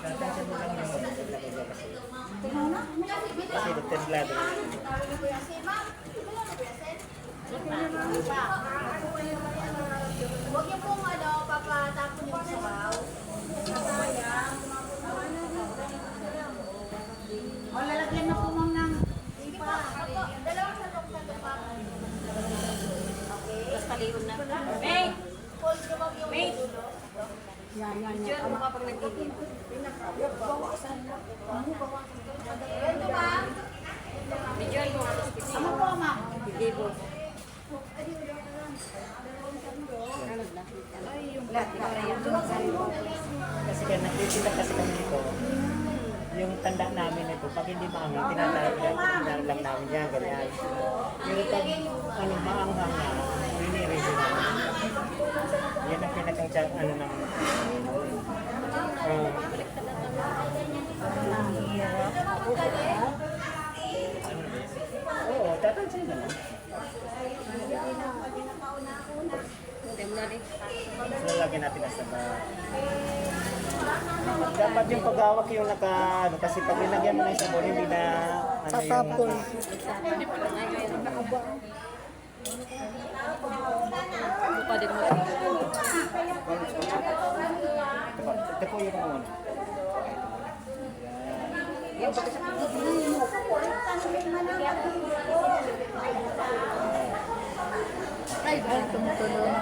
Tatansin mo lang yung maglagay dyan kasi. Kasi templado. Huwag niyo pong papatapon yung sabaw. O, lalagyan na po ma'am ng Sige po, dalawang sandok pa. Okay. Tapos taliwan na. May! Hold niyo ma'am yung May! dulo. yan. Diyan mo kapag nagiging. Ito ma'am. Diyan mo kapag Ano po ma'am? Hindi po. Kasi kaya nakikita kasi kami dito. Yung tanda namin ito, pag hindi maanghang, tinatawag lang namin yan, ganyan. Pero pag maanghang na, winirito namin. Yan ang pinakang ano ng... Oo, tatansin na lang. Temla rin. Lalagyan natin ang sabay. Dapat yung paghawak yung ano, kasi pag nilagyan mo ng sabon, hindi na Tatapon. Buka din mo. Ito po yung ano. Ay, tumutulo na.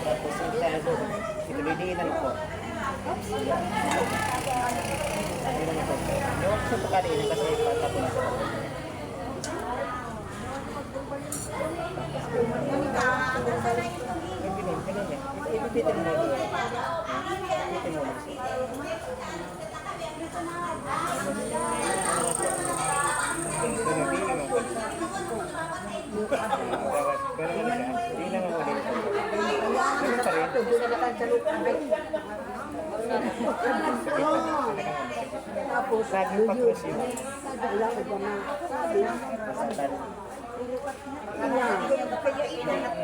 Tapos ito liliinan ko. Yung sa pagkaliinan kasi patapon na sa ipipitin mo. Ipipitin mo. Pero hindi naman ulit. Ganun pa rin. Tapos, Lagi pag-cross yun. wala ko ba na? Masaktan. Kaya